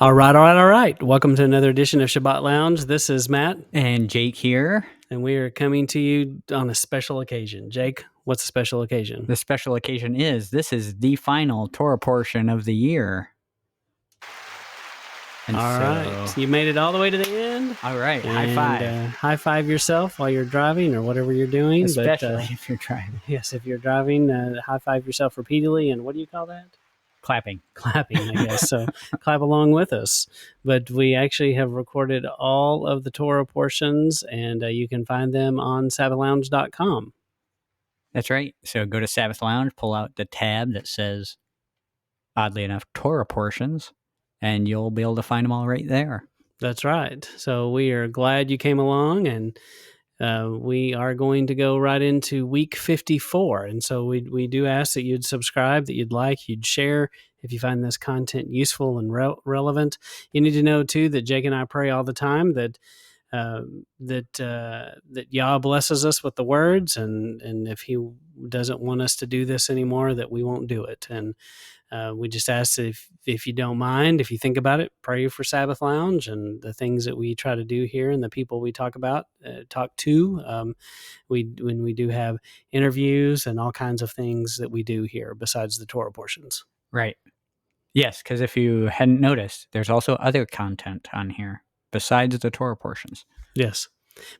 All right. Welcome to another edition of Shabbat Lounge. This is Matt, And Jake here. and we are coming to you on a special occasion. Jake, what's a special occasion? The special occasion is this is the final Torah portion of the year. And All right. You made it all the way to the end. All right. High five. High five yourself while you're driving or whatever you're doing. Especially if you're driving. Yes, if you're driving, high five yourself repeatedly. And what do you call that? Clapping, I guess. So clap along with us. But we actually have recorded all of the Torah portions, and you can find them on sabbathlounge.com. That's right. So go to Sabbath Lounge, pull out the tab that says, oddly enough, Torah portions, and you'll be able to find them all right there. That's right. So we are glad you came along, and we are going to go right into week 54. And so we do ask that you'd subscribe, that you'd like, you'd share if you find this content useful and relevant. You need to know, too, that Jake and I pray all the time that Yah blesses us with the words, and if he doesn't want us to do this anymore, that we won't do it. And we just ask if you don't mind, if you think about it, pray for Sabbath Lounge and the things that we try to do here and the people we talk to. When we do have interviews and all kinds of things that we do here besides the Torah portions. Right. Yes, because if you hadn't noticed, there's also other content on here besides the Torah portions. Yes.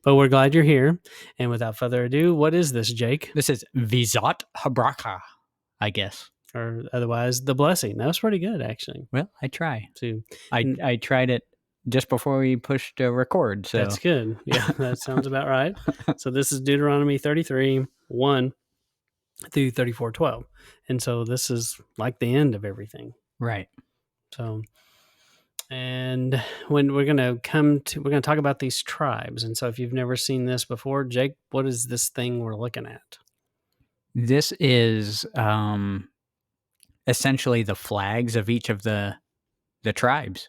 But we're glad you're here. And without further ado, what is this, Jake? This is Vetzot Habracha, I guess. Or otherwise, the blessing. That was pretty good, actually. Well, I try. So, I tried it just before we pushed record. So that's good. Yeah, that sounds about right. So this is Deuteronomy 33, 1 through 34, 12. And so this is like the end of everything. Right. So, and when we're going to talk about these tribes. And so if you've never seen this before, Jake, what is this thing we're looking at? This is essentially the flags of each of the tribes.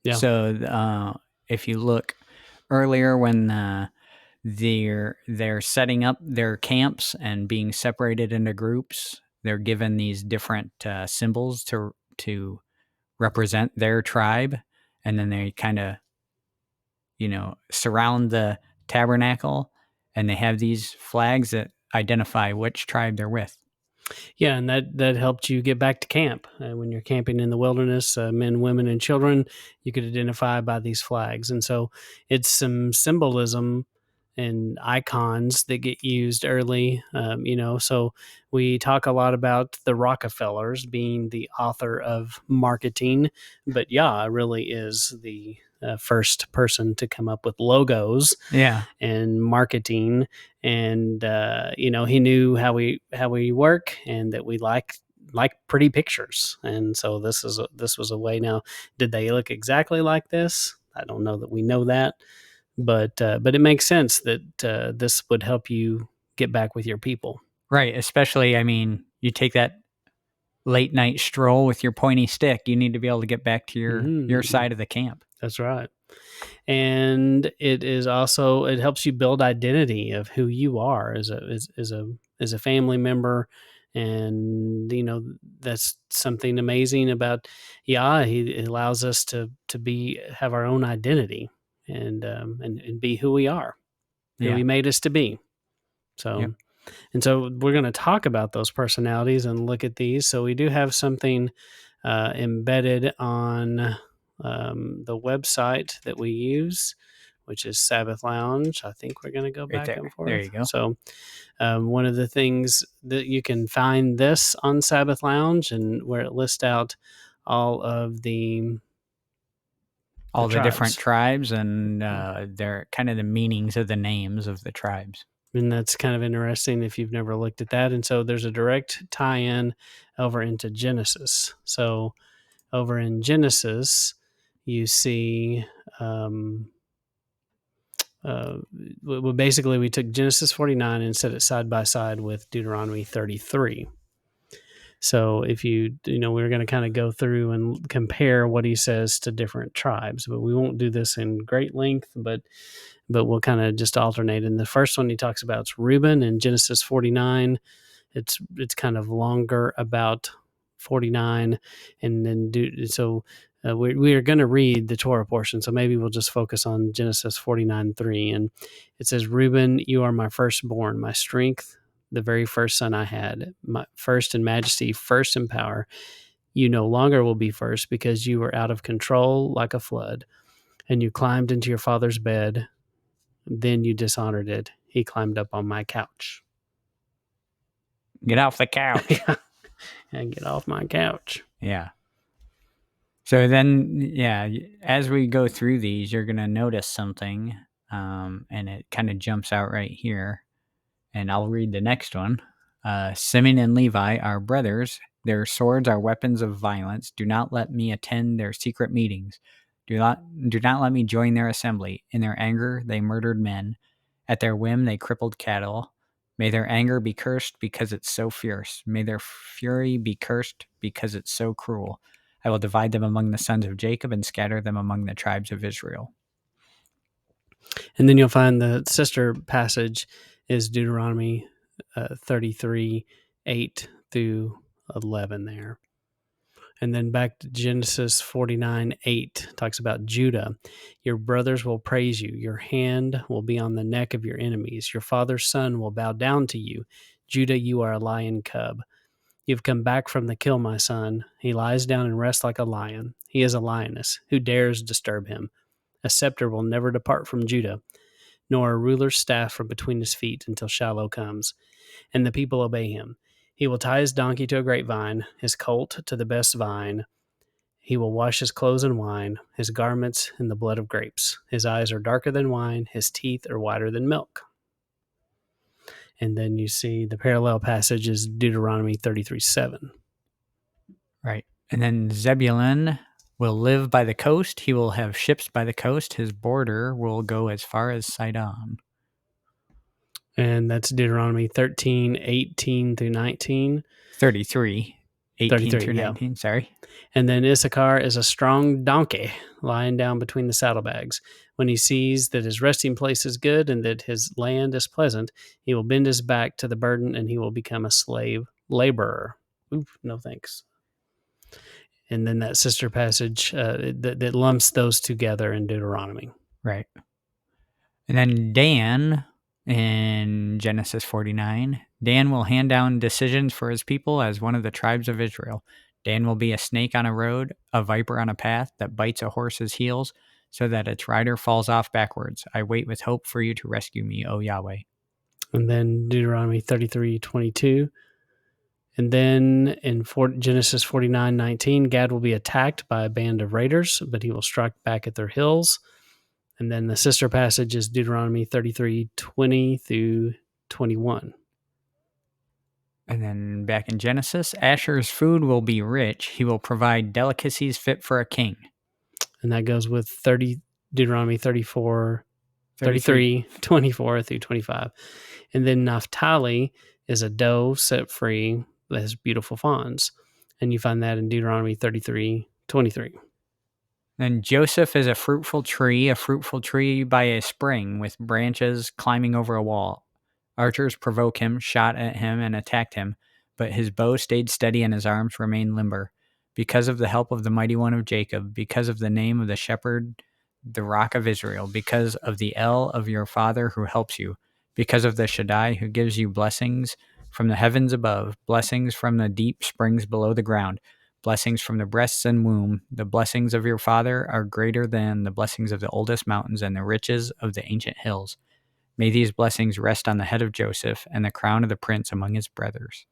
Yeah. So if you look earlier when they're setting up their camps and being separated into groups, they're given these different symbols to represent their tribe, and then they kind of surround the tabernacle, and they have these flags that identify which tribe they're with. Yeah, and that helped you get back to camp. When you're camping in the wilderness, men, women, and children, you could identify by these flags. And so it's some symbolism and icons that get used early. So we talk a lot about the Rockefellers being the author of marketing, but Yah really is the first person to come up with logos and marketing. And, he knew how we work and that we like pretty pictures. And so this was a way. Now, did they look exactly like this? I don't know that we know that, but it makes sense that this would help you get back with your people. Right. Especially, you take that late night stroll with your pointy stick, you need to be able to get back to your side of the camp. That's right. And it helps you build identity of who you are as a family member. And, that's something amazing about Yah. He allows us to have our own identity and be who we are, who He made us to be. So, yep. And so we're going to talk about those personalities and look at these. So we do have something embedded on the website that we use, which is Sabbath Lounge. I think we're going to go back and forth. There you go. So one of the things that you can find this on Sabbath Lounge, and where it lists out all of the different tribes and they're kind of the meanings of the names of the tribes. And that's kind of interesting if you've never looked at that. And so there's a direct tie-in over into Genesis. So over in Genesis, you see, basically we took Genesis 49 and set it side by side with Deuteronomy 33. So if we're going to kind of go through and compare what he says to different tribes, but we won't do this in great length, but we'll kind of just alternate. And the first one he talks about is Reuben in Genesis 49. It's kind of longer about 49, and then We are going to read the Torah portion, so maybe we'll just focus on Genesis 49:3. And it says, Reuben, you are my firstborn, my strength, the very first son I had, my first in majesty, first in power. You no longer will be first because you were out of control like a flood, and you climbed into your father's bed. Then you dishonored it. He climbed up on my couch. Get off the couch. And get off my couch. Yeah. So then, yeah, as we go through these, you're going to notice something, and it kind of jumps out right here. And I'll read the next one. Simeon and Levi are brothers. Their swords are weapons of violence. Do not let me attend their secret meetings. Do not let me join their assembly. In their anger, they murdered men. At their whim, they crippled cattle. May their anger be cursed because it's so fierce. May their fury be cursed because it's so cruel. I will divide them among the sons of Jacob and scatter them among the tribes of Israel. And then you'll find the sister passage is Deuteronomy 33, 8 through 11 there. And then back to Genesis 49, 8 talks about Judah. Your brothers will praise you. Your hand will be on the neck of your enemies. Your father's son will bow down to you. Judah, you are a lion cub. You've come back from the kill, my son. He lies down and rests like a lion. He is a lioness. Who dares disturb him? A scepter will never depart from Judah, nor a ruler's staff from between his feet until Shiloh comes, and the people obey him. He will tie his donkey to a grapevine, his colt to the best vine. He will wash his clothes in wine, his garments in the blood of grapes. His eyes are darker than wine, his teeth are whiter than milk. And then you see the parallel passage is Deuteronomy 33:7. Right. And then Zebulun will live by the coast. He will have ships by the coast. His border will go as far as Sidon. And that's Deuteronomy 13:18 through 19. 33, 18 33, through yeah. 19, sorry. And then Issachar is a strong donkey lying down between the saddlebags. When he sees that his resting place is good and that his land is pleasant, he will bend his back to the burden and he will become a slave laborer. Oof, no thanks. And then that sister passage that lumps those together in Deuteronomy. Right. And then Dan in Genesis 49, Dan will hand down decisions for his people as one of the tribes of Israel. Dan will be a snake on a road, a viper on a path that bites a horse's heels so that its rider falls off backwards. I wait with hope for you to rescue me, O Yahweh. And then Deuteronomy 33:22. And then in Genesis 49:19, Gad will be attacked by a band of raiders, but he will strike back at their heels. And then the sister passage is Deuteronomy 33:20 through 21. And then back in Genesis, Asher's food will be rich. He will provide delicacies fit for a king. And that goes with Deuteronomy 33, 24 through 25. And then Naphtali is a doe set free that has beautiful fawns. And you find that in Deuteronomy 33:23. Then Joseph is a fruitful tree by a spring with branches climbing over a wall. Archers provoke him, shot at him, and attacked him, but his bow stayed steady and his arms remained limber. Because of the help of the mighty one of Jacob, because of the name of the shepherd, the rock of Israel, because of the El of your father who helps you, because of the Shaddai who gives you blessings from the heavens above, blessings from the deep springs below the ground, blessings from the breasts and womb. The blessings of your father are greater than the blessings of the oldest mountains and the riches of the ancient hills. May these blessings rest on the head of Joseph and the crown of the prince among his brothers.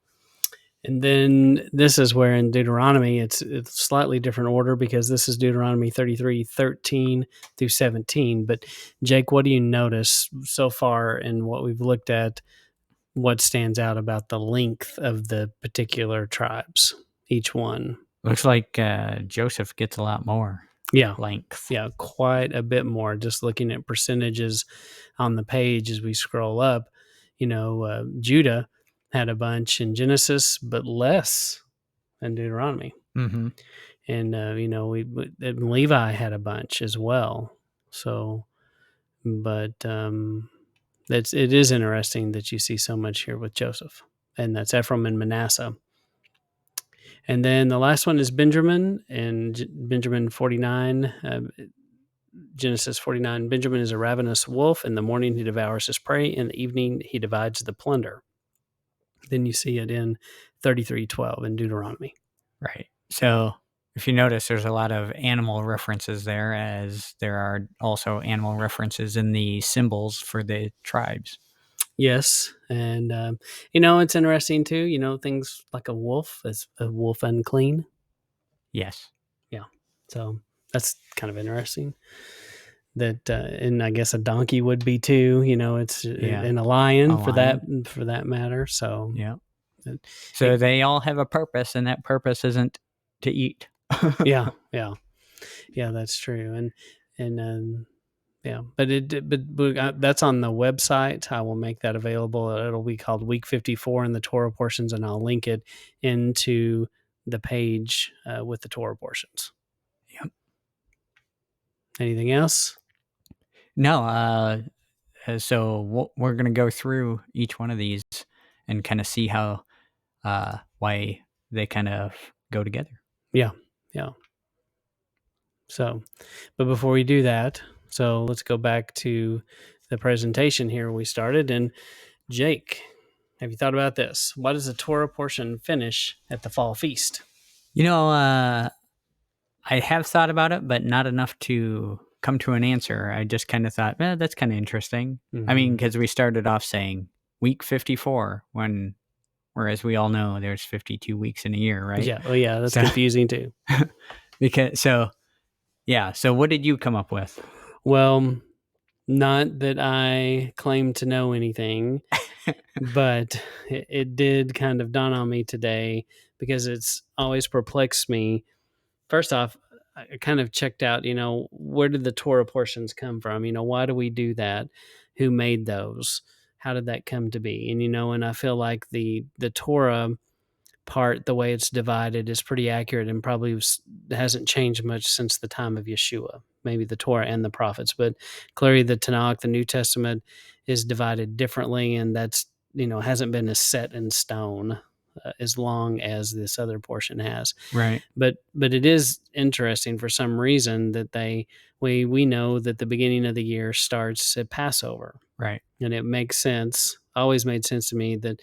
And then this is where in Deuteronomy, it's slightly different order because this is Deuteronomy 33:13 through 17. But Jake, what do you notice so far in what we've looked at? What stands out about the length of the particular tribes, each one? Looks like Joseph gets a lot more length. Yeah, quite a bit more. Just looking at percentages on the page as we scroll up, Judah had a bunch in Genesis, but less than Deuteronomy. Mm-hmm. And Levi had a bunch as well. So, but it is interesting that you see so much here with Joseph, and that's Ephraim and Manasseh. And then the last one is Benjamin, and Benjamin 49, Genesis 49. Benjamin is a ravenous wolf. In the morning, he devours his prey. In the evening, he divides the plunder. Then you see it in 33:12 in Deuteronomy. Right. So if you notice, there's a lot of animal references there, as there are also animal references in the symbols for the tribes. Yes. And, it's interesting too, things like a wolf is a wolf unclean. Yes. Yeah. So that's kind of interesting. That and I guess a donkey would be too. It's Yeah. and a lion, A for lion. that matter. So Yeah. it, So they all have a purpose, and that purpose isn't to eat. yeah, that's true. And yeah, but that's on the website. I will make that available. It'll be called Week 54 in the Torah portions, and I'll link it into the page with the Torah portions. Yep. Anything else? No. So we're going to go through each one of these and kind of see how why they kind of go together. Yeah. So, but before we do that, so let's go back to the presentation here we started. And Jake, have you thought about this? Why does the Torah portion finish at the fall feast? I have thought about it, but not enough to come to an answer. I just kind of thought, that's kind of interesting. Mm-hmm. I mean, because we started off saying week 54, whereas we all know there's 52 weeks in a year, right? Yeah. Oh, yeah. That's confusing too. So what did you come up with? Well, not that I claim to know anything, but it did kind of dawn on me today, because it's always perplexed me. First off, I kind of checked out, where did the Torah portions come from? Why do we do that? Who made those? How did that come to be? And I feel like the Torah part, the way it's divided, is pretty accurate, and probably hasn't changed much since the time of Yeshua, maybe the Torah and the prophets. But clearly the Tanakh, the New Testament, is divided differently, and that's, hasn't been as set in stone as long as this other portion has. Right. But it is interesting for some reason that we know that the beginning of the year starts at Passover. Right. And it makes sense, always made sense to me, that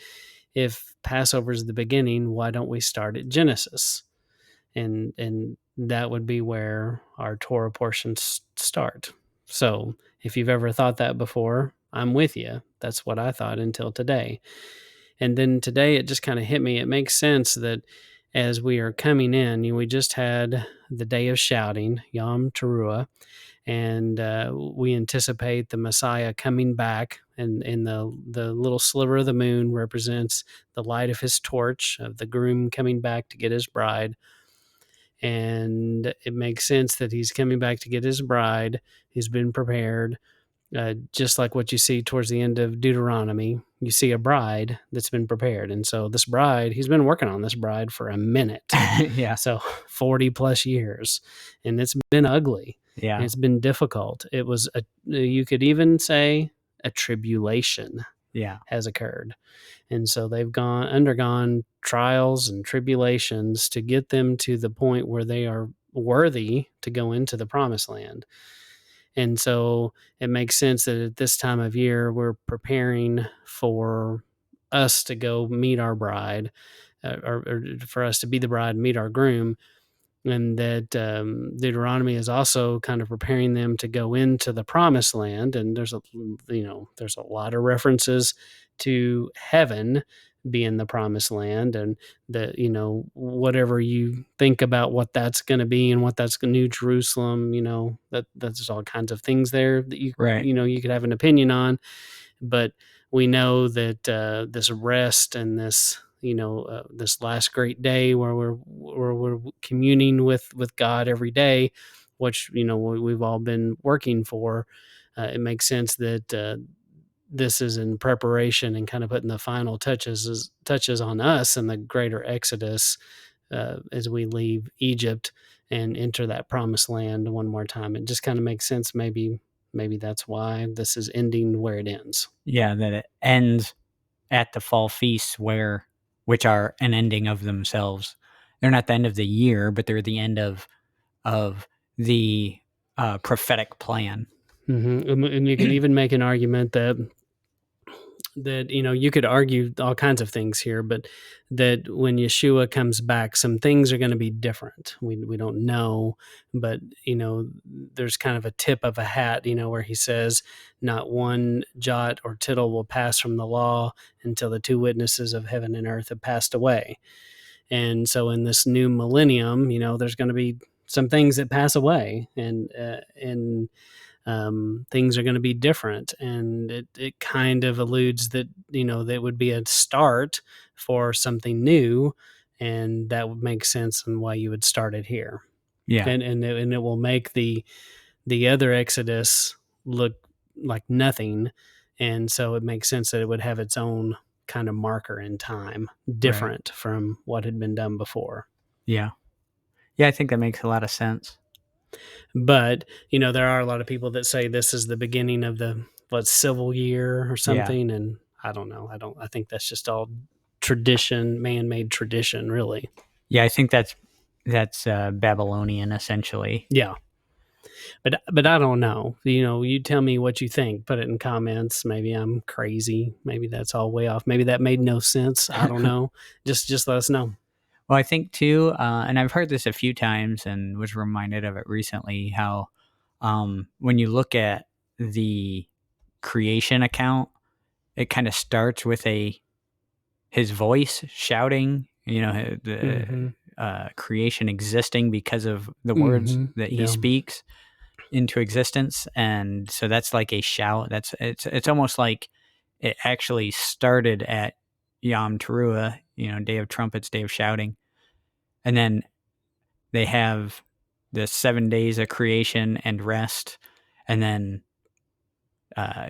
if Passover is the beginning, why don't we start at Genesis? And that would be where our Torah portions start. So if you've ever thought that before, I'm with you. That's what I thought until today. And then today it just kind of hit me. It makes sense that as we are coming in, we just had the day of shouting, Yom Teruah, and we anticipate the Messiah coming back, and the little sliver of the moon represents the light of his torch, of the groom coming back to get his bride. And it makes sense that he's coming back to get his bride. He's been prepared, just like what you see towards the end of Deuteronomy. You see a bride that's been prepared. And so this bride, he's been working on this bride for a minute. Yeah. So 40 plus years. And it's been ugly. Yeah. And it's been difficult. It was, you could even say, a tribulation has occurred. And so they've undergone trials and tribulations to get them to the point where they are worthy to go into the promised land. And so it makes sense that at this time of year, we're preparing for us to go meet our bride, or for us to be the bride and meet our groom. And that Deuteronomy is also kind of preparing them to go into the promised land. And there's a lot of references to heaven being the promised land, and that, whatever you think about what that's going to be and what that's New Jerusalem, that's all kinds of things there that you you could have an opinion on. But we know that this rest and this, this last great day where we're communing with God every day, which we've all been working for. It makes sense that this is in preparation and kind of putting the final touches on us in the greater Exodus, as we leave Egypt and enter that promised land one more time. It just kind of makes sense. Maybe that's why this is ending where it ends. Yeah, that it ends at the fall feasts, which are an ending of themselves, they're not the end of the year, but they're the end of the prophetic plan. And you can even make an argument that you could argue all kinds of things here, but that when Yeshua comes back, some things are going to be different. We don't know, but there's kind of a tip of a hat, where he says, "Not one jot or tittle will pass from the law until the two witnesses of heaven and earth have passed away." And so, in this new millennium, there's going to be some things that pass away, and things are going to be different, and it kind of alludes that that would be a start for something new, and that would make sense on why you would start it here. Yeah. And it will make the other Exodus look like nothing, and so it makes sense that it would have its own kind of marker in time, different from what had been done before. Yeah. Yeah, I think that makes a lot of sense. But there are a lot of people that say this is the beginning of the civil year or something, and I don't know. I think that's just all tradition, man-made tradition, really. Yeah, I think that's Babylonian, essentially. Yeah. But I don't know. You tell me what you think. Put it in comments. Maybe I'm crazy. Maybe that's all way off. Maybe that made no sense. I don't know. Just let us know. Well, I think too, and I've heard this a few times and was reminded of it recently, how when you look at the creation account, it kind of starts with his voice shouting, the creation existing because of the words that he speaks into existence. And so that's like a shout. It's almost like it actually started at Yom Teruah, Day of Trumpets, Day of Shouting. And then they have the 7 days of creation and rest. And then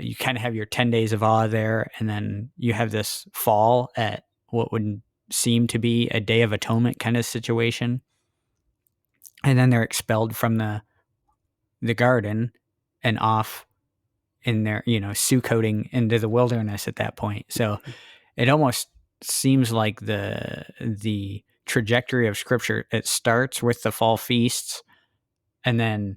you kind of have your 10 days of awe there. And then you have this fall at what would seem to be a Day of Atonement kind of situation. And then they're expelled from the garden and off in their, Sukkoting into the wilderness at that point. So it almost seems like the trajectory of Scripture, it starts with the fall feasts and then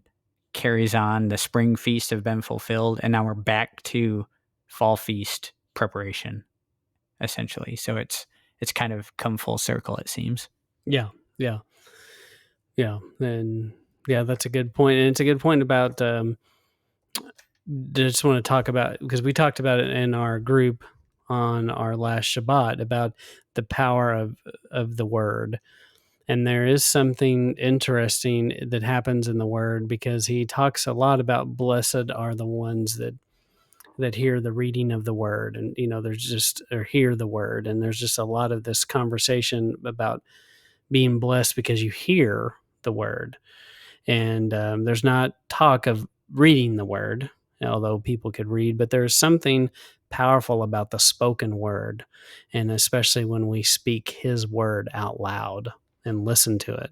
carries on. The spring feasts have been fulfilled, and now we're back to fall feast preparation, essentially. So it's kind of come full circle, it seems. Yeah. And that's a good point. And it's a good point about just want to talk about, because we talked about it in our group on our last Shabbat, about the power of the word. And there is something interesting that happens in the word, because he talks a lot about blessed are the ones that hear the reading of the word, and there's just, or hear the word, and there's just a lot of this conversation about being blessed because you hear the word. And there's not talk of reading the word, although people could read, but there's something powerful about the spoken word, and especially when we speak his word out loud and listen to it.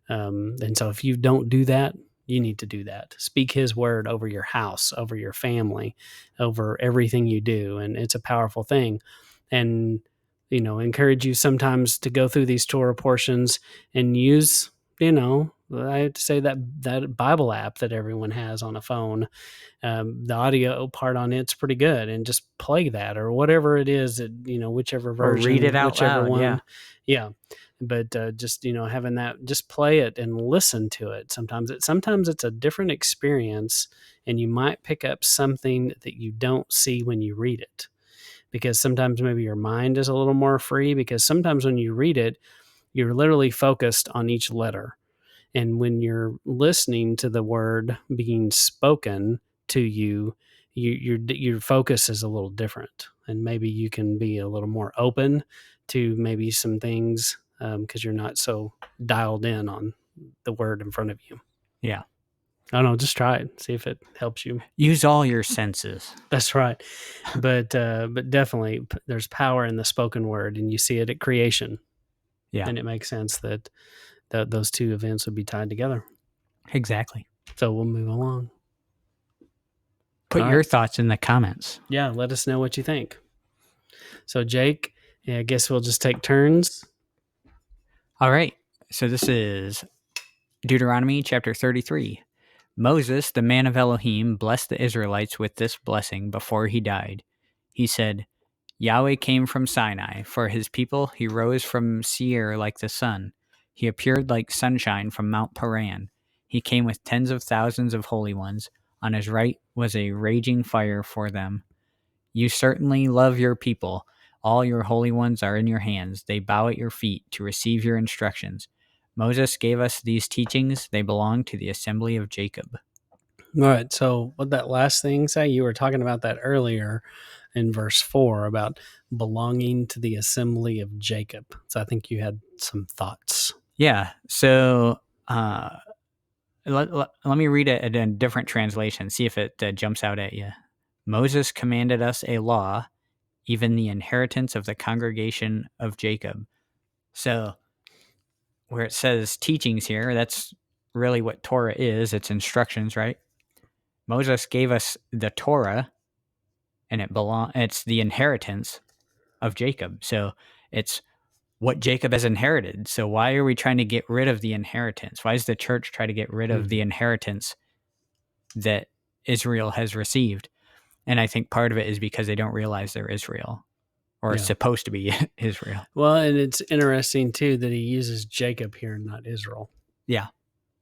And so if you don't do that, you need to do that. Speak his word over your house, over your family, over everything you do. And it's a powerful thing. And, encourage you sometimes to go through these Torah portions and use, I have to say that Bible app that everyone has on a phone. The audio part on it's pretty good, and just play that, or whatever it is that, whichever version, or read it out whichever loud, one. Yeah. But just, having that, just play it and listen to it. Sometimes it's a different experience, and you might pick up something that you don't see when you read it, because sometimes maybe your mind is a little more free, because sometimes when you read it, you're literally focused on each letter. And when you're listening to the word being spoken to you, your focus is a little different, and maybe you can be a little more open to maybe some things, because you're not so dialed in on the word in front of you. Yeah. I don't know, just try it, see if it helps you. Use all your senses. That's right. But definitely there's power in the spoken word, and you see it at creation. Yeah. And it makes sense that those two events would be tied together. Exactly. So we'll move along. Put your thoughts in the comments. Yeah, let us know what you think. So Jake, I guess we'll just take turns. All right. So this is Deuteronomy chapter 33. Moses, the man of Elohim, blessed the Israelites with this blessing before he died. He said, Yahweh came from Sinai. For his people, he rose from Seir like the sun. He appeared like sunshine from Mount Paran. He came with tens of thousands of holy ones. On his right was a raging fire for them. You certainly love your people. All your holy ones are in your hands. They bow at your feet to receive your instructions. Moses gave us these teachings. They belong to the assembly of Jacob. All right. So, what that last thing say? You were talking about that earlier in verse 4 about belonging to the assembly of Jacob. So, I think you had some thoughts. Yeah. So let me read it in a different translation, see if it jumps out at you. Moses commanded us a law, even the inheritance of the congregation of Jacob. So where it says teachings here, that's really what Torah is. It's instructions, right? Moses gave us the Torah, and it's the inheritance of Jacob. So it's what Jacob has inherited. So why are we trying to get rid of the inheritance? Why does the church try to get rid of the inheritance that Israel has received? And I think part of it is because they don't realize they're Israel, or Yeah. supposed to be Israel. Well, and it's interesting too that he uses Jacob here, not Israel. Yeah.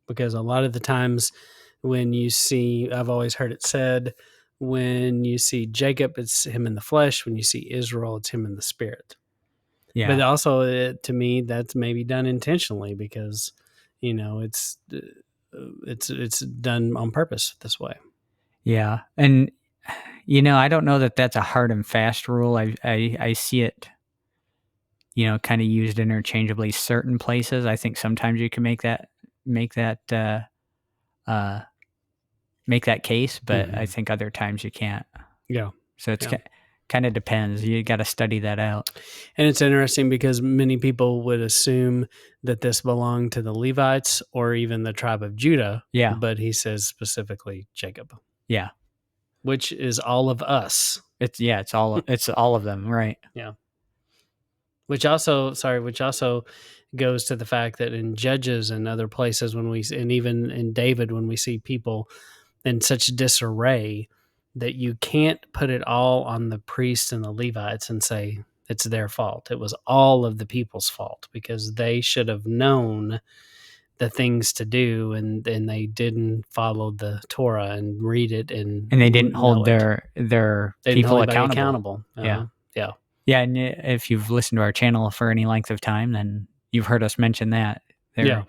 Because a lot of the times when you see, I've always heard it said, when you see Jacob, it's him in the flesh. When you see Israel, it's him in the spirit. Yeah. But also, to me, that's maybe done intentionally because, it's done on purpose this way. Yeah. And, I don't know that that's a hard and fast rule. I see it, kind of used interchangeably certain places. I think sometimes you can make that case, but I think other times you can't. Yeah. So it's kind of depends. You got to study that out. And it's interesting because many people would assume that this belonged to the Levites or even the tribe of Judah. Yeah. But he says specifically Jacob. Yeah. Which is all of us. It's all of them, right? Yeah. Which also goes to the fact that in Judges and other places and even in David, when we see people in such disarray, that you can't put it all on the priests and the Levites and say it's their fault. It was all of the people's fault because they should have known the things to do and they didn't follow the Torah and read it and they didn't hold they their didn't people hold anybody accountable. Yeah. Yeah, and if you've listened to our channel for any length of time, then you've heard us mention that there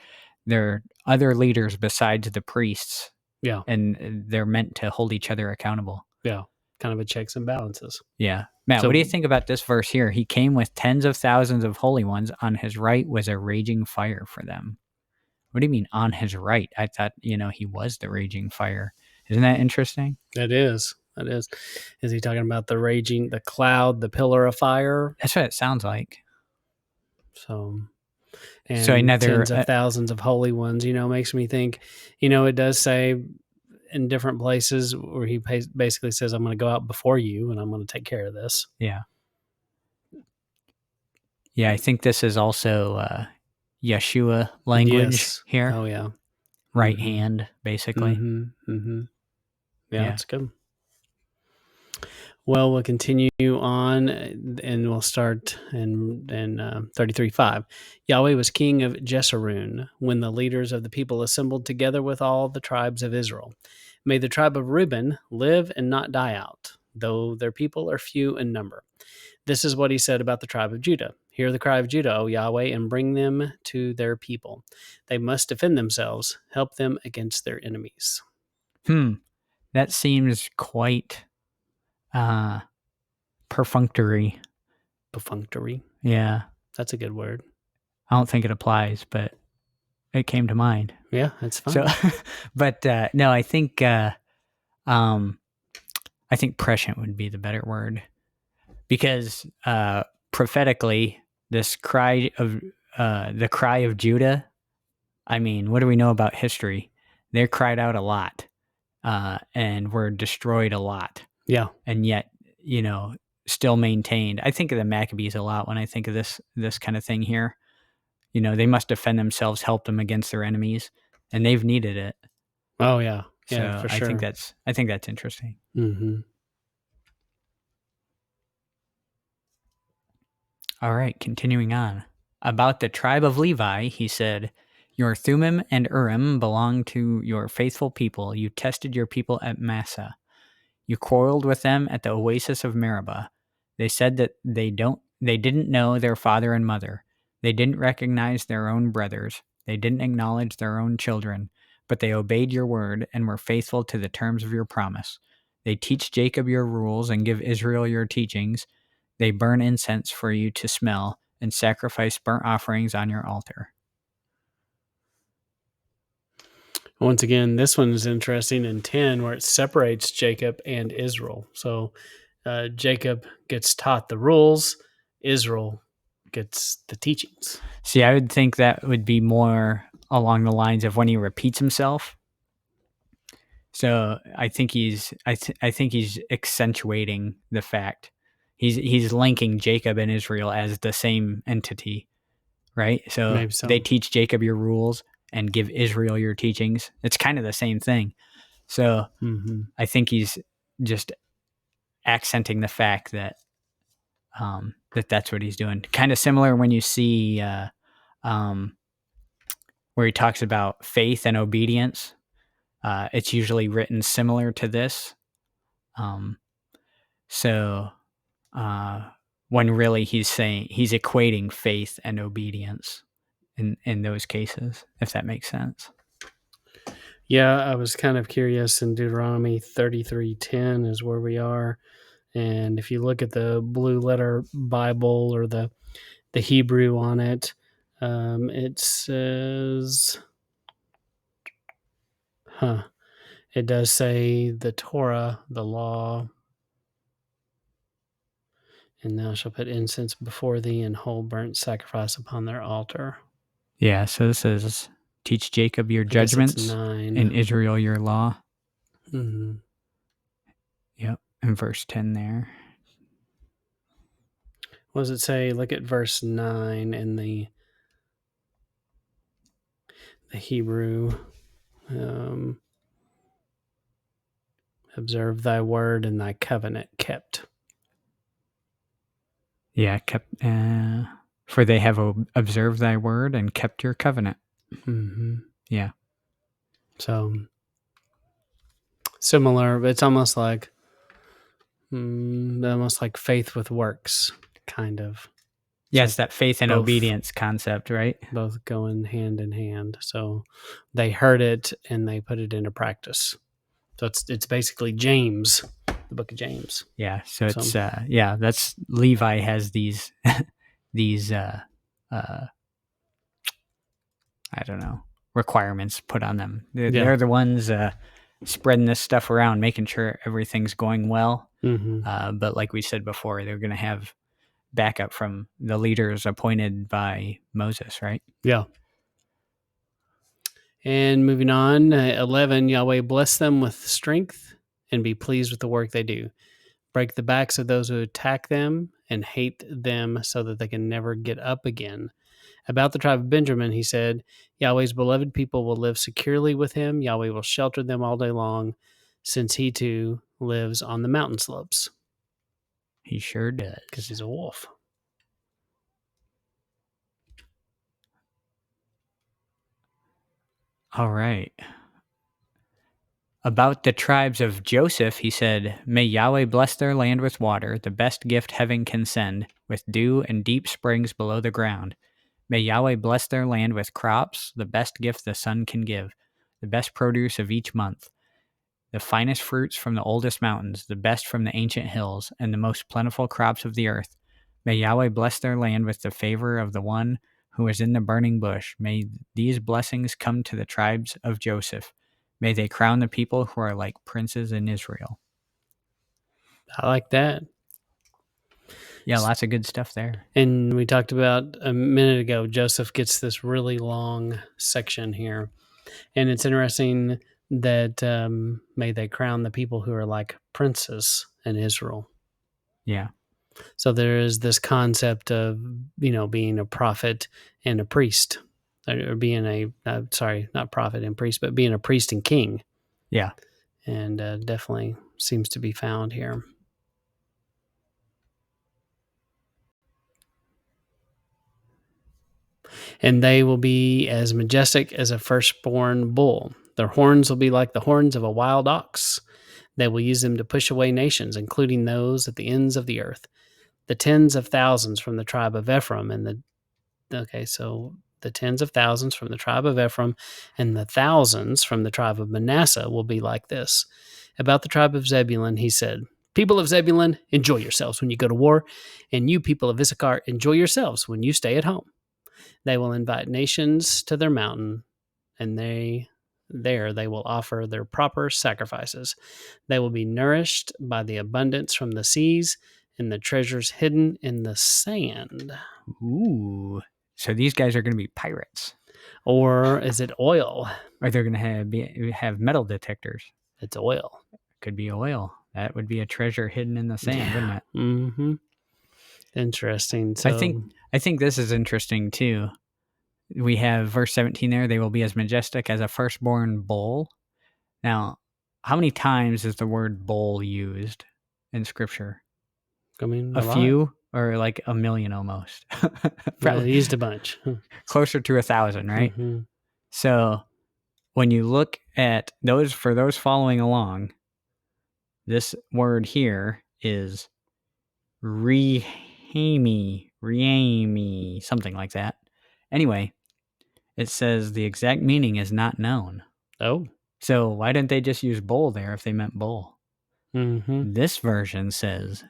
are other leaders besides the priests. Yeah. And they're meant to hold each other accountable. Yeah. Kind of a checks and balances. Yeah. Matt, what do you think about this verse here? He came with tens of thousands of holy ones. On his right was a raging fire for them. What do you mean on his right? I thought, he was the raging fire. Isn't that interesting? It is. It is. Is he talking about the cloud, the pillar of fire? That's what it sounds like. So another tens of thousands of holy ones, makes me think, it does say in different places where he basically says, I'm going to go out before you and I'm going to take care of this. Yeah. Yeah, I think this is also Yeshua language here. Oh, yeah. Right hand, basically. Yeah, that's good. Well, we'll continue on and we'll start in 33:5. Yahweh was king of Jeshurun when the leaders of the people assembled together with all the tribes of Israel. May the tribe of Reuben live and not die out, though their people are few in number. This is what he said about the tribe of Judah. Hear the cry of Judah, O Yahweh, and bring them to their people. They must defend themselves. Help them against their enemies. That seems quite perfunctory. Perfunctory? Yeah. That's a good word. I don't think it applies, but it came to mind. Yeah, that's fine. So, but no, I think prescient would be the better word, because prophetically, this cry of the cry of Judah. I mean, what do we know about history? They cried out a lot, and were destroyed a lot. Yeah, and yet, still maintained. I think of the Maccabees a lot when I think of this kind of thing here. they must defend themselves, help them against their enemies, and they've needed it. Oh yeah, yeah, So for I think sure. that's interesting. Mm-hmm. All right, continuing on. About the tribe of Levi, he said, "Your Thummim and Urim belong to your faithful people. You tested your people at Massa. You quarreled with them at the oasis of Meribah. They said that they didn't know their father and mother. They didn't recognize their own brothers. They didn't acknowledge their own children, but they obeyed your word and were faithful to the terms of your promise. They teach Jacob your rules and give Israel your teachings. They burn incense for you to smell and sacrifice burnt offerings on your altar." Once again, this one is interesting in 10 where it separates Jacob and Israel. So Jacob gets taught the rules, Israel gets the teachings. See, I would think that would be more along the lines of when he repeats himself. So I think I think he's accentuating the fact. He's linking Jacob and Israel as the same entity, right? So Maybe they so. teach Jacob your rules and give Israel your teachings. It's kind of the same thing. So Mm-hmm. I think he's just accenting the fact that that's what he's doing. Kind of similar when you see um, where he talks about faith and obedience. It's usually written similar to this. Um, so when really he's equating faith and obedience in those cases, if that makes sense. Yeah, I was kind of curious in Deuteronomy 33:10 is where we are. And if you look at the blue letter Bible or the Hebrew on it, it says, it does say the Torah, the law, and thou shalt put incense before thee and whole burnt sacrifice upon their altar. Yeah, so this is teach Jacob your I guess it's judgments 9. and Israel your law. Mm-hmm. Yep, in verse 10 there. What does it say? Look at verse 9 in the Hebrew. Observe thy word and thy covenant kept. Yeah, kept. For they have observed thy word and kept your covenant. Mm-hmm. Yeah. So similar, but it's almost like faith with works, kind of. Yeah, It's it's that faith and both obedience concept, right? both going hand in hand. So they heard it and they put it into practice. So it's basically James, the book of James. Yeah. So So it's that's Levi has these these I don't know, requirements put on them. yeah. They're the ones spreading this stuff around, making sure everything's going well. Mm-hmm. But like we said before, they're going to have backup from the leaders appointed by Moses, right? Yeah. And moving on, 11, Yahweh bless them with strength and be pleased with the work they do. Break the backs of those who attack them and hate them so that they can never get up again. About the tribe of Benjamin, he said, Yahweh's beloved people will live securely with him. Yahweh will shelter them all day long, since he too lives on the mountain slopes. He sure does. Because he's a wolf. All right. About the tribes of Joseph, he said, "May Yahweh bless their land with water, the best gift heaven can send, with dew and deep springs below the ground. May Yahweh bless their land with crops, the best gift the sun can give, the best produce of each month, the finest fruits from the oldest mountains, the best from the ancient hills, and the most plentiful crops of the earth. May Yahweh bless their land with the favor of the one who is in the burning bush. May these blessings come to the tribes of Joseph. May they crown the people who are like princes in Israel." I like that. Yeah, lots of good stuff there. And we talked about a minute ago, Joseph gets this really long section here. And it's interesting that may they crown the people who are like princes in Israel. Yeah. So there is this concept of, being a prophet and a priest, or being sorry, not prophet and priest, but being a priest and king. Yeah. And definitely seems to be found here. And they will be as majestic as a firstborn bull. Their horns will be like the horns of a wild ox. They will use them to push away nations, including those at the ends of the earth. The tens of thousands from the tribe of Ephraim so the tens of thousands from the tribe of Ephraim and the thousands from the tribe of Manasseh will be like this. About the tribe of Zebulun, he said, "People of Zebulun, enjoy yourselves when you go to war, and you people of Issachar, enjoy yourselves when you stay at home. They will invite nations to their mountain, and they will offer their proper sacrifices. They will be nourished by the abundance from the seas and the treasures hidden in the sand." Ooh. So these guys are going to be pirates. Or is it oil? Or they're going to have metal detectors. It's oil. Could be oil. That would be a treasure hidden in the sand, wouldn't it? Mm-hmm. Interesting. So I think this is interesting too. We have verse 17 there. They will be as majestic as a firstborn bull. Now, how many times is the word bull used in Scripture? I mean, A few, or like a million almost? Probably used a bunch. Closer to 1,000, right? Mm-hmm. So when you look at those, for those following along, this word here is rehami, something like that. Anyway, it says the exact meaning is not known. Oh. So why didn't they just use bull there if they meant bull? Mm-hmm. This version says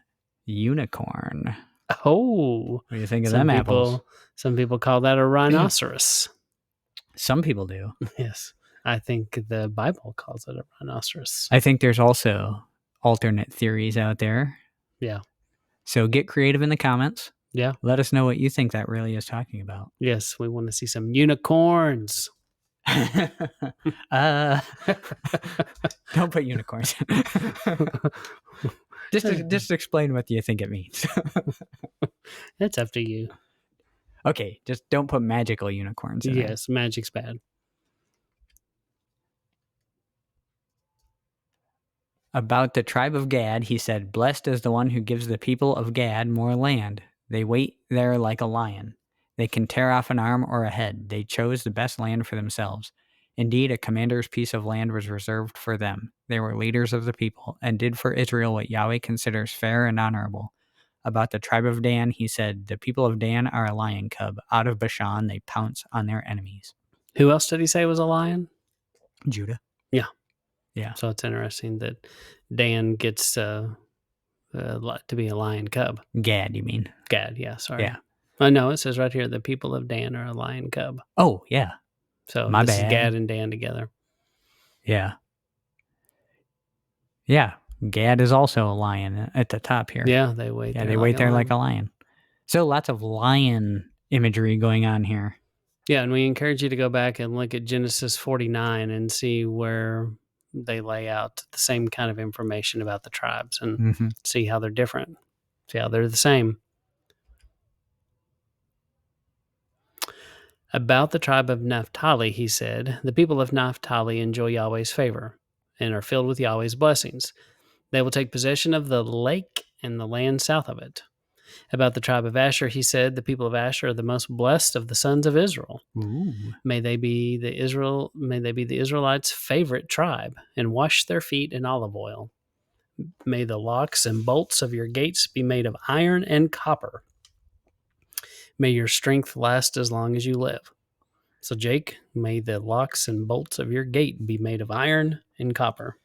unicorn. Oh. What do you think of them apples? Some people call that a rhinoceros. Some people do. Yes. I think the Bible calls it a rhinoceros. I think there's also alternate theories out there. Yeah. So get creative in the comments. Yeah. Let us know what you think that really is talking about. Yes, we want to see some unicorns. Don't put unicorns. just explain what you think it means. That's up to you. Okay, just don't put magical unicorns in Yes, magic's bad. About the tribe of Gad, he said, "Blessed is the one who gives the people of Gad more land. They wait there like a lion. They can tear off an arm or a head. They chose the best land for themselves. Indeed, a commander's piece of land was reserved for them. They were leaders of the people and did for Israel what Yahweh considers fair and honorable." About the tribe of Dan, he said, "The people of Dan are a lion cub. Out of Bashan, they pounce on their enemies." Who else did he say was a lion? Judah. Yeah. Yeah. So it's interesting that Dan gets to be a lion cub. Gad, you mean? Gad, yeah, sorry. Yeah. No, it says right here, the people of Dan are a lion cub. Oh, yeah. So My this bad. is Gad and Dan together. Yeah. Yeah. Gad is also a lion at the top here. Yeah, they wait there. They wait there like a lion. So lots of lion imagery going on here. Yeah, and we encourage you to go back and look at Genesis 49 and see where they lay out the same kind of information about the tribes and see how they're different, see how they're the same. About the tribe of Naphtali, he said, "The people of Naphtali enjoy Yahweh's favor and are filled with Yahweh's blessings. They will take possession of the lake and the land south of it." About the tribe of Asher, he said, "The people of Asher are the most blessed of the sons of Israel. Ooh. May they be the Israelites' favorite tribe, and wash their feet in olive oil. May the locks and bolts of your gates be made of iron and copper. May your strength last as long as you live." So, Jake, may the locks and bolts of your gate be made of iron and copper.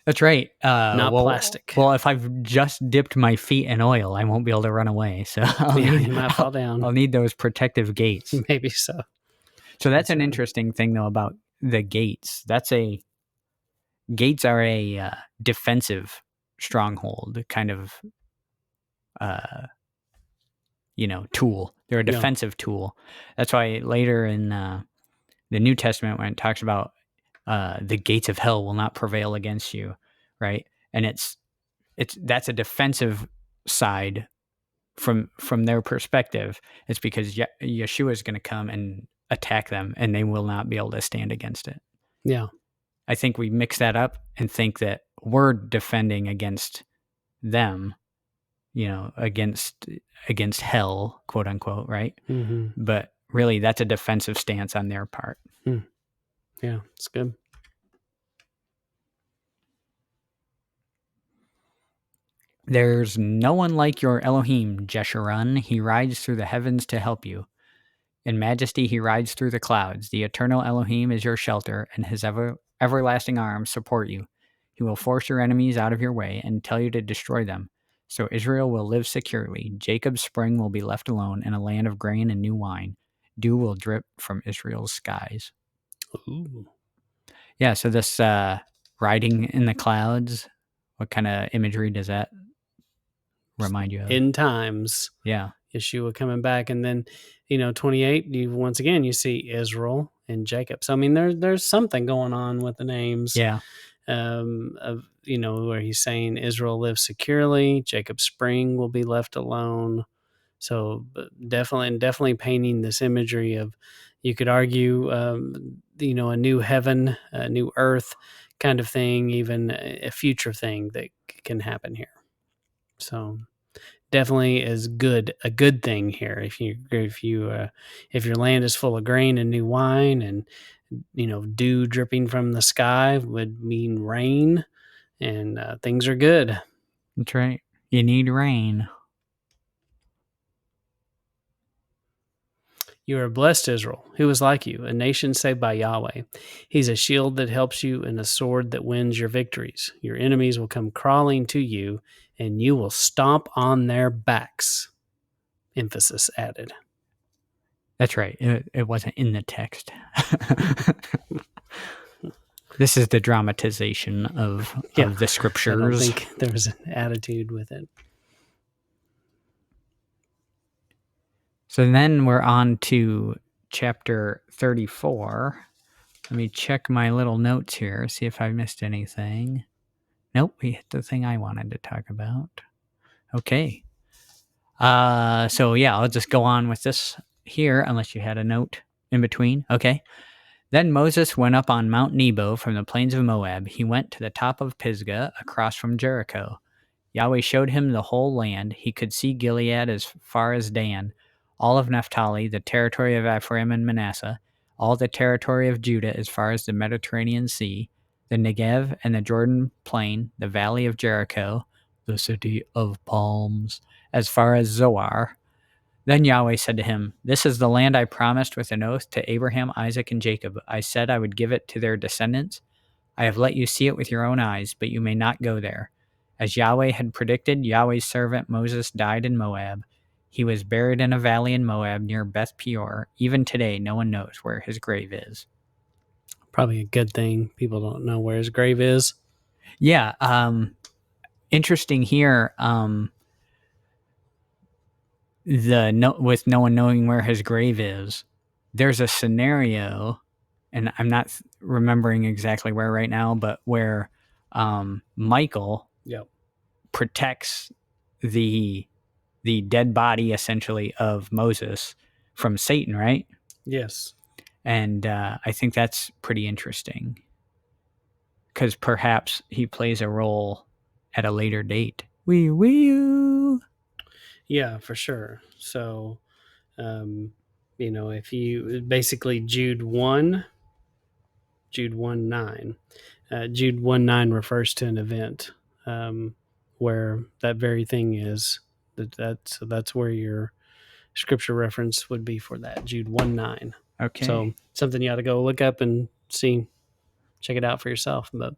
That's right. Not plastic. Well, if I've just dipped my feet in oil, I won't be able to run away. So you might fall down. I'll need those protective gates. Maybe so. So that's an interesting thing, though, about the gates. Gates are a defensive stronghold kind of, tool. They're a defensive tool. That's why later in the New Testament, when it talks about the gates of hell will not prevail against you, right? And that's a defensive side from their perspective, it's because Yeshua is going to come and attack them, and they will not be able to stand against it. Yeah. I think we mix that up and think that we're defending against them, against hell, quote unquote, right? Mm-hmm. But really, that's a defensive stance on their part. Yeah, it's good. There's no one like your Elohim, Jeshurun. He rides through the heavens to help you. In majesty, he rides through the clouds. The eternal Elohim is your shelter, and his everlasting arms support you. He will force your enemies out of your way and tell you to destroy them. So Israel will live securely. Jacob's spring will be left alone in a land of grain and new wine. Dew will drip from Israel's skies. Ooh. Yeah, so this riding in the clouds, what kind of imagery does that remind you of? End times. Yeah. Yeshua coming back, and then 28. Once again you see Israel and Jacob. So I mean, there's something going on with the names. Yeah. Of where he's saying Israel lives securely, Jacob's spring will be left alone. So definitely painting this imagery of, you could argue, a new heaven, a new earth kind of thing, even a future thing that can happen here. So definitely is a good thing here. If your land is full of grain and new wine, and dew dripping from the sky would mean rain, and things are good. That's right. You need rain. You are blessed, Israel, who is like you, a nation saved by Yahweh. He's a shield that helps you and a sword that wins your victories. Your enemies will come crawling to you, and you will stomp on their backs. Emphasis added. That's right. It wasn't in the text. This is the dramatization of the scriptures. I don't think there was an attitude with it. So then we're on to chapter 34. Let me check my little notes here, see if I missed anything. Nope, we hit the thing I wanted to talk about. Okay. So yeah, I'll just go on with this here, unless you had a note in between. Okay. Then Moses went up on Mount Nebo from the plains of Moab. He went to the top of Pisgah, across from Jericho. Yahweh showed him the whole land. He could see Gilead as far as Dan, all of Naphtali, the territory of Ephraim and Manasseh, all the territory of Judah as far as the Mediterranean Sea, the Negev and the Jordan plain, the valley of Jericho, the city of palms, as far as Zoar. Then Yahweh said to him, "This is the land I promised with an oath to Abraham, Isaac, and Jacob. I said I would give it to their descendants. I have let you see it with your own eyes, but you may not go there." As Yahweh had predicted, Yahweh's servant Moses died in Moab. He was buried in a valley in Moab near Beth Peor. Even today, no one knows where his grave is. Probably a good thing. People don't know where his grave is. Yeah. Interesting here. With no one knowing where his grave is, there's a scenario, and I'm not remembering exactly where right now, but where Michael protects the dead body, essentially, of Moses from Satan, right? Yes. And I think that's pretty interesting, because perhaps he plays a role at a later date. Yeah, for sure. So, if you basically Jude 1 9, Jude 1 9 refers to an event where that very thing is. So that's where your scripture reference would be for that, Jude 1 9. Okay. So something you ought to go look up and see, check it out for yourself. But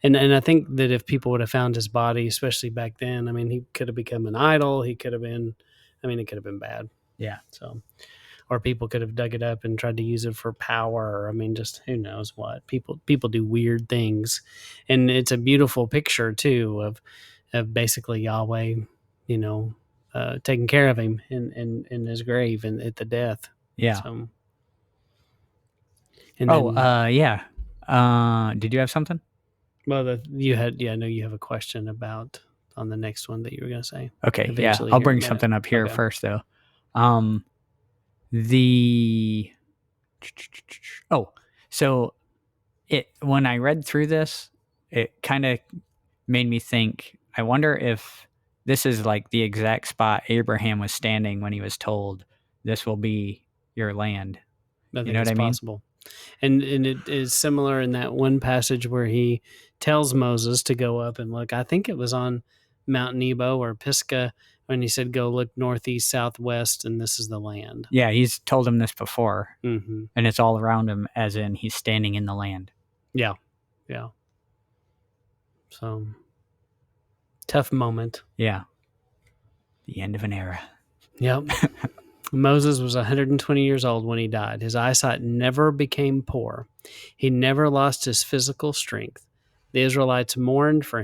and I think that if people would have found his body, especially back then, I mean, he could have become an idol. He could have been, it could have been bad. Yeah. So, or people could have dug it up and tried to use it for power. Or, just who knows what. People do weird things, and it's a beautiful picture too of basically Yahweh, taking care of him in his grave and at the death. Yeah. So, yeah. Did you have something? Well, I know you have a question about on the next one that you were going to say. Okay, Eventually I'll here in a bring minute. something up here Okay. first, though. So when I read through this, it kind of made me think, I wonder if this is like the exact spot Abraham was standing when he was told, this will be your land. I You think know it's what I mean? possible. And it is similar in that one passage where he tells Moses to go up and look. I think it was on Mount Nebo or Pisgah when he said, go look northeast, southwest, and this is the land. Yeah, he's told him this before, Mm-hmm. and it's all around him, as in he's standing in the land. Yeah. Yeah. So tough moment. Yeah. The end of an era. Yep. Moses was 120 years old when he died. His eyesight never became poor. He never lost his physical strength. The Israelites mourned for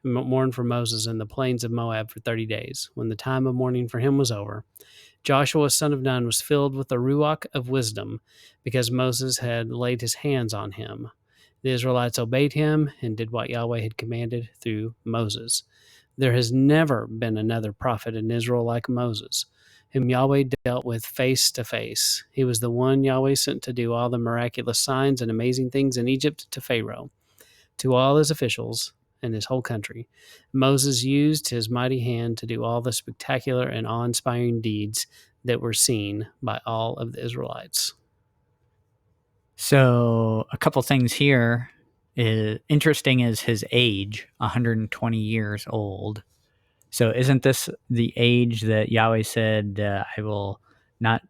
Moses in the plains of Moab for 30 days. When the time of mourning for him was over, Joshua, son of Nun, was filled with the Ruach of wisdom because Moses had laid his hands on him. The Israelites obeyed him and did what Yahweh had commanded through Moses. There has never been another prophet in Israel like Moses, whom Yahweh dealt with face to face. He was the one Yahweh sent to do all the miraculous signs and amazing things in Egypt to Pharaoh, to all his officials, and his whole country. Moses used his mighty hand to do all the spectacular and awe-inspiring deeds that were seen by all of the Israelites. So a couple things here. Interesting is his age, 120 years old. So isn't this the age that Yahweh said, I will not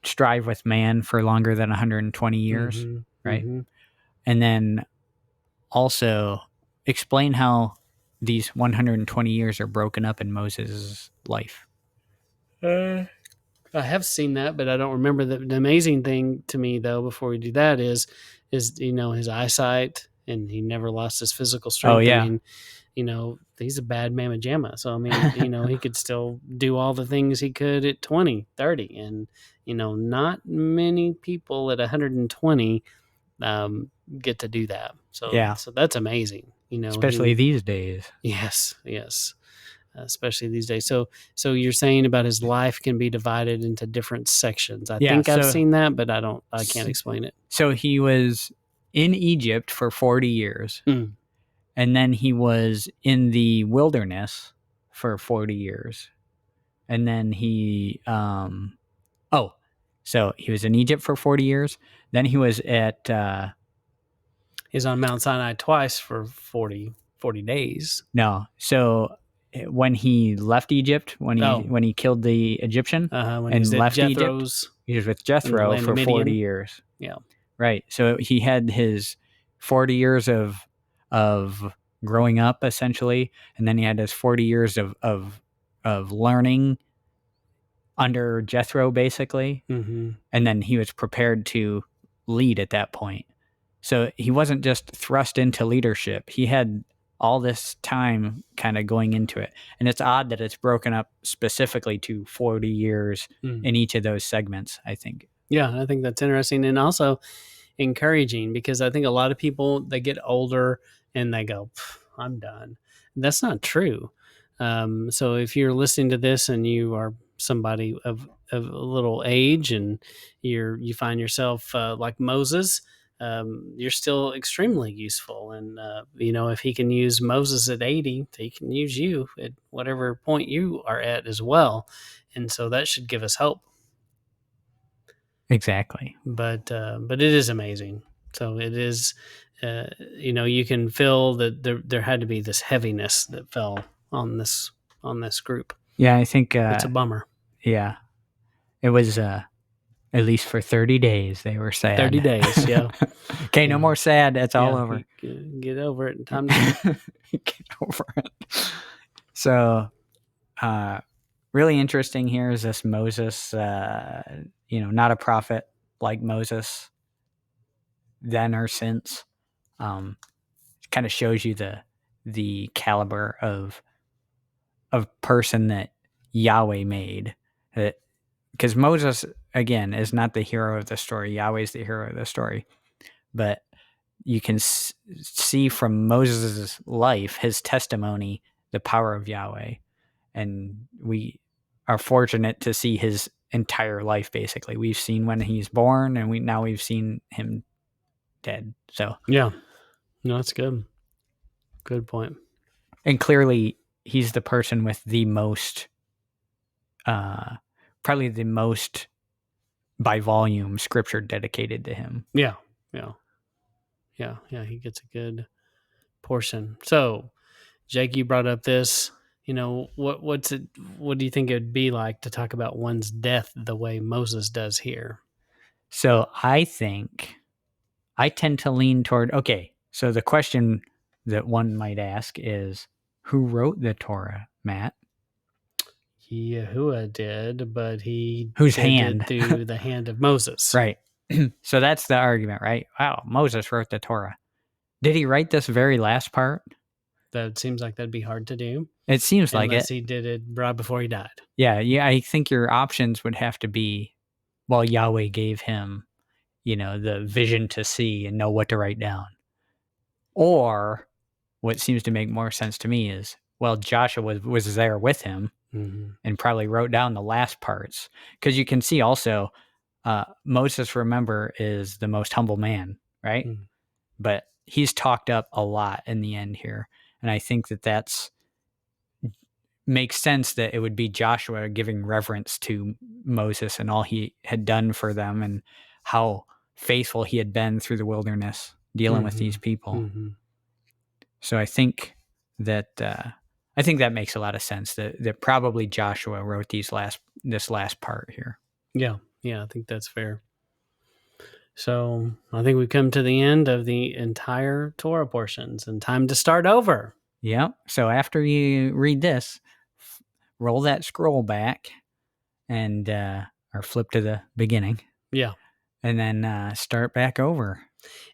strive with man for longer than 120 years, Mm-hmm. right? Mm-hmm. And then also explain how these 120 years are broken up in Moses' life. I have seen that, but I don't remember. The amazing thing to me, though, before we do that, is his eyesight, and he never lost his physical strength. Oh, yeah. I mean, he's a bad mamma jamma. So, I mean, he could still do all the things he could at 20, 30. And, not many people at 120 get to do that. So, Yeah. so that's amazing. Especially these days. Yes, yes. Especially these days. So you're saying about his life can be divided into different sections. I think I've seen that, but I can't explain it. So he was in Egypt for 40 years. Mm. And then he was in the wilderness for 40 years. And then so he was in Egypt for 40 years. Then he was at he's on Mount Sinai twice for 40 days. No. So when he left Egypt, when he killed the Egyptian and left Egypt, he was with Jethro for 40 years. Yeah. Right. So he had his 40 years of growing up, essentially, and then he had his 40 years of learning under Jethro, basically. Mm-hmm. And then he was prepared to lead at that point. So he wasn't just thrust into leadership. He had all this time kind of going into it. And it's odd that it's broken up specifically to 40 years in each of those segments, I think. Yeah, I think that's interesting and also encouraging, because I think a lot of people, they get older and they go, I'm done. That's not true. So if you're listening to this and you are somebody of a little age and you find yourself like Moses, you're still extremely useful. And, if he can use Moses at 80, he can use you at whatever point you are at as well. And so that should give us hope. Exactly. But it is amazing. So it is, you can feel that there had to be this heaviness that fell on this group. Yeah, I think it's a bummer. Yeah, it was at least for 30 days they were sad. 30 days, yeah. Okay, no more sad. It's all over. Get over it. Time to get over it. So, really interesting here is this Moses, not a prophet like Moses then or since. Kind of shows you the caliber of person that Yahweh made. Because Moses, again, is not the hero of the story. Yahweh's the hero of the story. But you can see from Moses' life, his testimony, the power of Yahweh. And we are fortunate to see his entire life, basically. We've seen when he's born, and now we've seen him dead. So Yeah. No, that's good. Good point. and clearly he's the person with the most, probably the most by volume scripture dedicated to him. Yeah. He gets a good portion. So, Jake, you brought up this. What do you think it'd be like to talk about one's death the way Moses does here? So I think I tend to lean toward, okay, so the question that one might ask is, who wrote the Torah, Matt? Yahuwah did, but he Whose did hand? it through the hand of Moses. Right. So that's the argument, right? Wow, Moses wrote the Torah. Did he write this very last part? That seems like that'd be hard to do. It seems like unless it. he did it right before he died. Yeah, I think your options would have to be, well, Yahweh gave him, the vision to see and know what to write down. Or what seems to make more sense to me is, well, Joshua was there with him and probably wrote down the last parts. Because you can see also, Moses, remember, is the most humble man, right? But he's talked up a lot in the end here. And I think that's makes sense that it would be Joshua giving reverence to Moses and all he had done for them and how faithful he had been through the wilderness dealing with these people. So I think that makes a lot of sense that probably Joshua wrote this last part here. Yeah, I think that's fair. So I think we've come to the end of the entire Torah portions and time to start over. Yeah. So after you read this, roll that scroll back and or flip to the beginning. Yeah. And then start back over.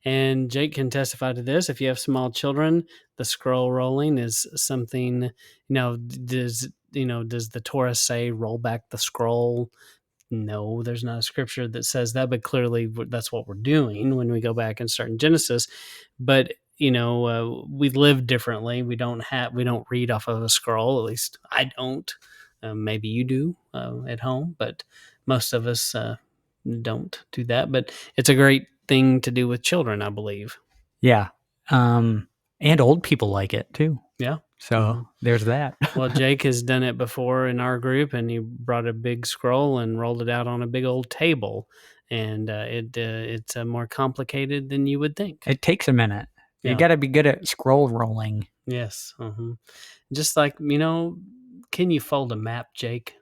And Jake can testify to this. If you have small children, the scroll rolling is something, does the Torah say roll back the scroll? No, there's not a scripture that says that, but clearly that's what we're doing when we go back and start in Genesis. But we live differently. We don't read off of a scroll. At least I don't. Maybe you do at home, but most of us don't do that. But it's a great thing to do with children, I believe. Yeah, and old people like it too. Yeah. So there's that. Well, Jake has done it before in our group, and he brought a big scroll and rolled it out on a big old table. And it's more complicated than you would think. It takes a minute. Yeah. You got to be good at scroll rolling. Yes. Just like, can you fold a map, Jake?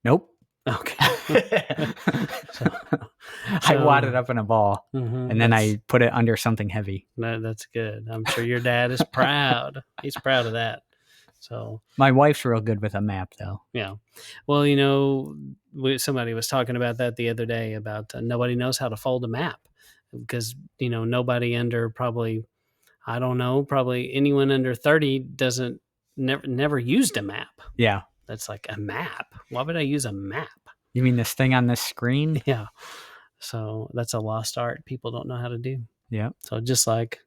Nope. Okay. I wad it up in a ball, and then I put it under something heavy. That's good. I'm sure your dad is proud. He's proud of that. So my wife's real good with a map, though. Yeah. Well, somebody was talking about that the other day about nobody knows how to fold a map because, nobody under probably anyone under 30 never used a map. Yeah. That's like a map. Why would I use a map? You mean this thing on this screen? Yeah. So that's a lost art people don't know how to do. Yeah. So just like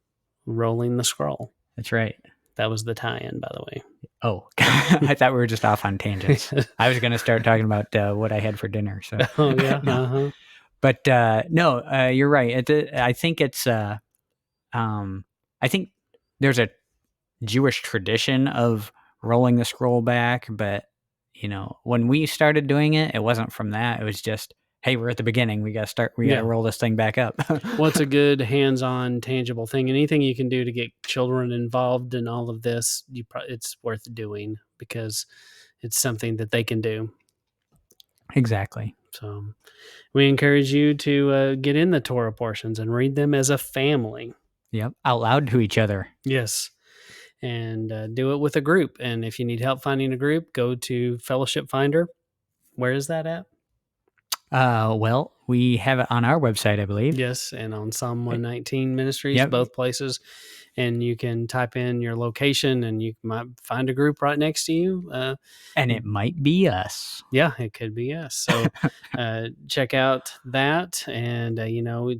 rolling the scroll. That's right. That was the tie-in, by the way. Oh, I thought we were just off on tangents. I was going to start talking about what I had for dinner. So. Oh, yeah. No. But no, you're right. I think it's, I think there's a Jewish tradition of rolling the scroll back, but when we started doing it, it wasn't from that. It was just, hey, we're at the beginning. We got to roll this thing back up. Well, it's a good hands-on, tangible thing. Anything you can do to get children involved in all of this, it's worth doing because it's something that they can do. Exactly. So we encourage you to get in the Torah portions and read them as a family. Yep. Out loud to each other. Yes. And do it with a group. And if you need help finding a group, go to Fellowship Finder. Where is that at? Well, we have it on our website, I believe. Yes, and on Psalm 119 Ministries, both places. and you can type in your location, and you might find a group right next to you. And it might be us. Yeah, it could be us. So check out that, and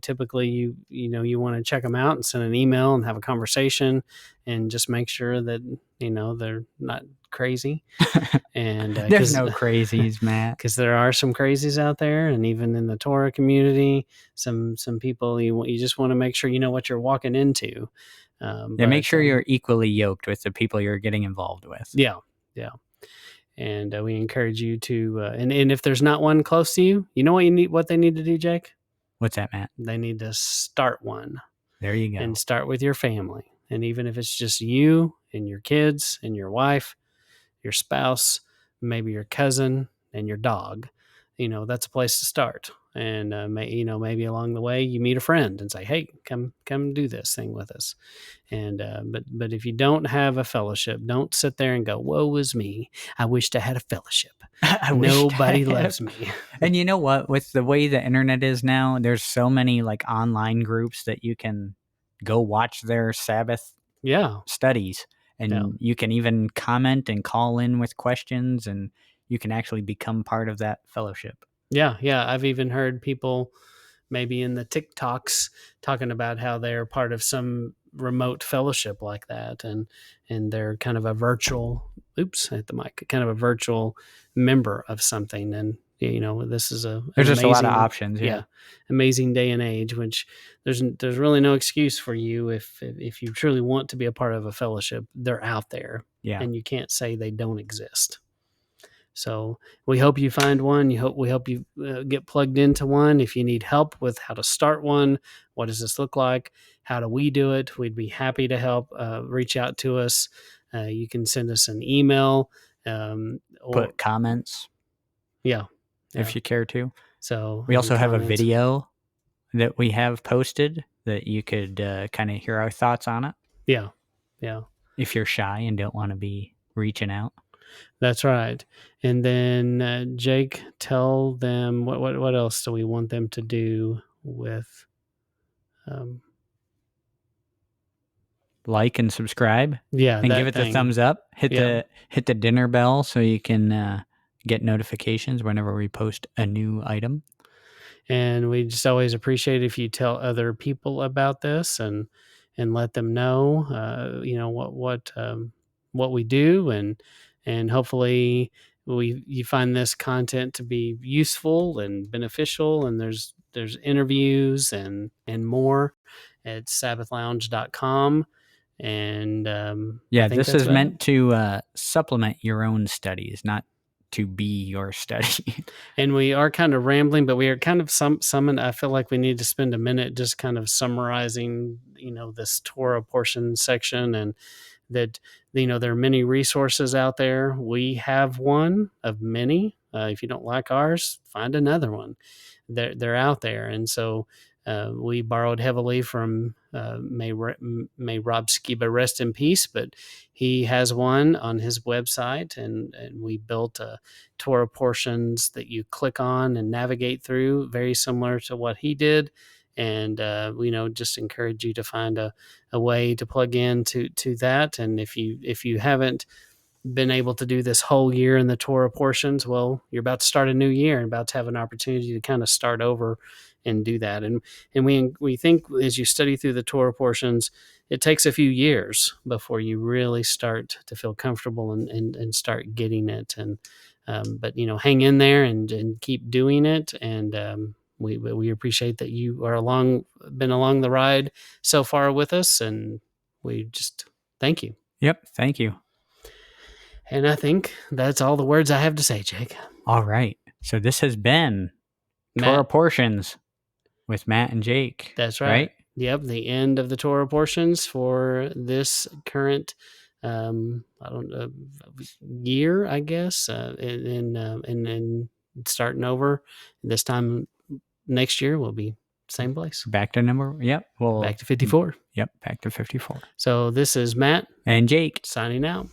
typically you want to check them out and send an email and have a conversation, and just make sure that they're not crazy. And there's no crazies, Matt, because there are some crazies out there, and even in the Torah community, some people you just want to make sure you know what you're walking into. Make sure you're equally yoked with the people you're getting involved with. Yeah. And we encourage you to, and if there's not one close to you, you know what they need to do, Jake? What's that, Matt? They need to start one. There you go. And start with your family. And even if it's just you and your kids and your wife, your spouse, maybe your cousin and your dog, that's a place to start. And maybe along the way you meet a friend and say, hey, come do this thing with us. And but if you don't have a fellowship, don't sit there and go, woe is me, I wished I had a fellowship. Nobody loves me. And you know what, with the way the internet is now, there's so many like online groups that you can go watch their Sabbath studies, and you can even comment and call in with questions, and you can actually become part of that fellowship. Yeah. I've even heard people maybe in the TikToks talking about how they're part of some remote fellowship like that, and they're kind of a virtual hit the mic, kind of a virtual member of something. And this is there's just a lot of options. Amazing day and age, which there's really no excuse for you if you truly want to be a part of a fellowship. They're out there, and you can't say they don't exist. So we hope you find one. We hope you get plugged into one. If you need help with how to start one, what does this look like? How do we do it? We'd be happy to help. Reach out to us. You can send us an email. Or put comments. If you care to. So we also have a video that we have posted that you could kind of hear our thoughts on it. Yeah. If you're shy and don't want to be reaching out. That's right. And then Jake, tell them what else do we want them to do with like and subscribe. And give it the thumbs up. Hit the dinner bell so you can get notifications whenever we post a new item. And we just always appreciate if you tell other people about this and let them know what we do, and hopefully you find this content to be useful and beneficial. And there's interviews and more at sabbathlounge.com. And this is meant to supplement your own studies, not to be your study. And we are kind of rambling, but we are kind of summing. I feel like we need to spend a minute just kind of summarizing, this Torah portion section, and that, there are many resources out there. We have one of many. If you don't like ours, find another one. They're out there. And so we borrowed heavily from may Rob Skiba rest in peace, but he has one on his website, and we built Torah portions that you click on and navigate through, very similar to what he did. And just encourage you to find a way to plug in to that. And if you haven't been able to do this whole year in the Torah portions, well, you're about to start a new year and about to have an opportunity to kind of start over and do that. And we think as you study through the Torah portions, it takes a few years before you really start to feel comfortable and start getting it. And but hang in there and keep doing it. And we appreciate that you are been along the ride so far with us, and we just thank you. Yep, thank you. And I think that's all the words I have to say, Jake. All right. So this has been Torah Portions with Matt and Jake. That's right. Yep, the end of the Torah portions for this current year, I guess, and starting over this time next year will be same place. Back to number, back to 54. Yep, back to 54. So this is Matt and Jake signing out.